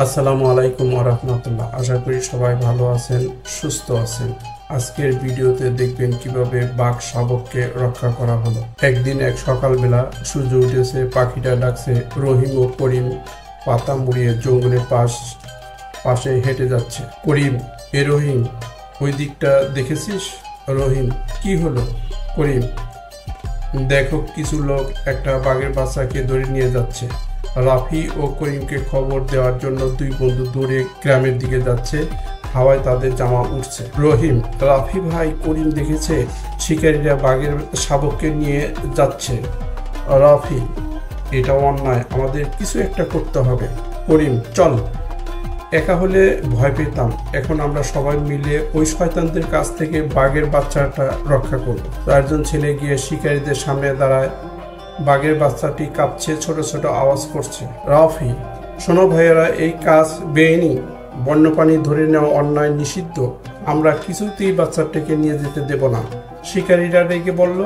আসসালামু আলাইকুম ওয়া রাহমাতুল্লাহ। আশা করি সবাই ভালো আছেন, সুস্থ আছেন। আজকের ভিডিওতে দেখবেন কিভাবে বাঘ শাবককে রক্ষা করা হলো। একদিন এক সকালবেলা সূর্য উঠেছে, পাখিটা ডাকছে। রহিম ও করিম পাতা মুড়িয়ে জঙ্গলের পাশে হেঁটে যাচ্ছে। করিম, এ রহিম, ওই দিকটা দেখেছিস? রহিম, কি হলো? করিম, দেখো কিছু লোক একটা বাঘের বাচ্চাকে ধরে নিয়ে যাচ্ছে। রাফি ও করিমকে খবর দেওয়ার জন্য দুই বন্ধু দূরে গ্রামের দিকে যাচ্ছে। হাওয়ায় তাদের জামা উঠছে। রহিম, রাফি ভাই, করিম দেখেছে শিকারীরা বাঘের শাবককে নিয়ে যাচ্ছে। রাফি, এটা অন্যায়, আমাদের কিছু একটা করতে হবে। করিম, চল, একা হলে ভয় পেতাম, এখন আমরা সবাই মিলে ওই শয়তানদের কাছ থেকে বাঘের বাচ্চাটা রক্ষা করব। চারজন ছেলে গিয়ে শিকারীদের সামনে দাঁড়ায়। বাঘের বাচ্চাটি কাঁপছে, ছোট ছোট আওয়াজ করছে। রাফি, শোনো ভাইয়েরা, এই কাজ বেআইনি, বন্যপ্রাণী ধরে নেওয়া অন্যায়, নিষিদ্ধ। আমরা কিছুতেই বাচ্চাটাকে নিয়ে যেতে দেব না। শিকারীরা রেগে বলল,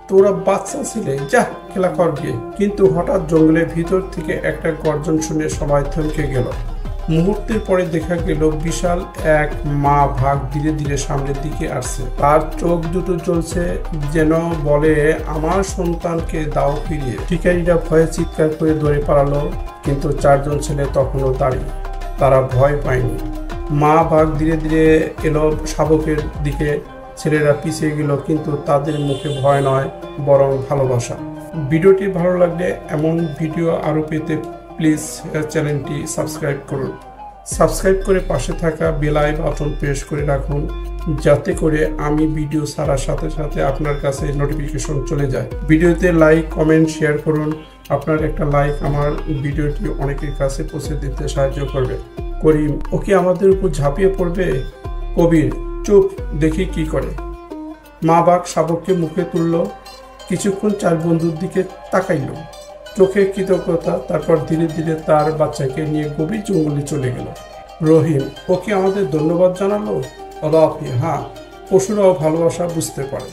তোরা বাচ্চা ছিলে, যা খেলা কর গিয়ে। কিন্তু হঠাৎ জঙ্গলের ভিতর থেকে একটা গর্জন শুনে সবাই থমকে গেল। মুহূর্তের পরে দেখা গেল বিশাল এক মা বাঘ ধীরে ধীরে সামনের দিকে আসছে। তার চোখ দুটো জ্বলছে, যেন বলে, আমার সন্তানকে দাও ফিরিয়ে। শিকারীরা ভয়ে চিৎকার করে দৌড়ে পালালো, কিন্তু চারজন ছেলে তখনও দাঁড়িয়ে। তারা ভয় পায়নি। মা বাঘ ধীরে ধীরে এলো শাবকের দিকে। ছেলেরা পিছিয়ে গেল, কিন্তু তাদের মুখে ভয় নয়, বরং ভালোবাসা। ভিডিওটি ভালো লাগলে এমন ভিডিও আরও পেতে প্লিজ চ্যানেলটি সাবস্ক্রাইব করুন। সাবস্ক্রাইব করে পাশে থাকা বেল বাটন প্রেস করে রাখুন, যাতে করে আমি ভিডিও ছাড়ার সাথে সাথে আপনার কাছে নোটিফিকেশন চলে যায়। ভিডিওতে লাইক, কমেন্ট, শেয়ার করুন। আপনার একটা লাইক আমার ভিডিওটি অনেকের কাছে পৌঁছে দিতে সাহায্য করবে। করিম, ওকে আমাদের উপর ঝাঁপিয়ে পড়বে। কবির, চুপ, দেখি কি করে। মা বাঘ শাবককে মুখে তুলল, কিছুক্ষণ চার বন্ধুর দিকে তাকাইল, চোখে কৃতজ্ঞতা। তারপর ধীরে ধীরে তার বাচ্চাকে নিয়ে গভীর জঙ্গলে চলে গেল। রহিম, ওকে আমাদের ধন্যবাদ জানালো। রাফি, হ্যাঁ, পশুরাও ভালোবাসা বুঝতে পারে।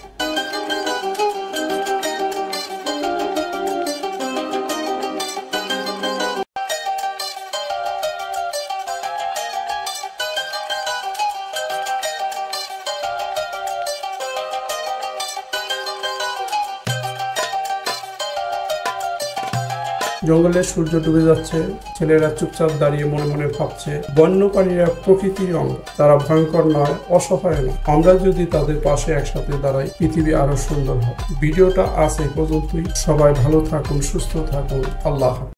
জঙ্গলে সূর্য ডুবে যাচ্ছে। ছেলেরা চুপচাপ দাঁড়িয়ে মনে মনে ভাবছে, বন্যপ্রাণীরা প্রকৃতির অঙ্গ, তারা ভয়ঙ্কর নয়, অসহায় নয়। আমরা যদি তাদের পাশে একসাথে দাঁড়াই, পৃথিবী আরো সুন্দর হবে। ভিডিওটা আজ এই পর্যন্তই। সবাই ভালো থাকুন, সুস্থ থাকুন। আল্লাহ হাফেজ।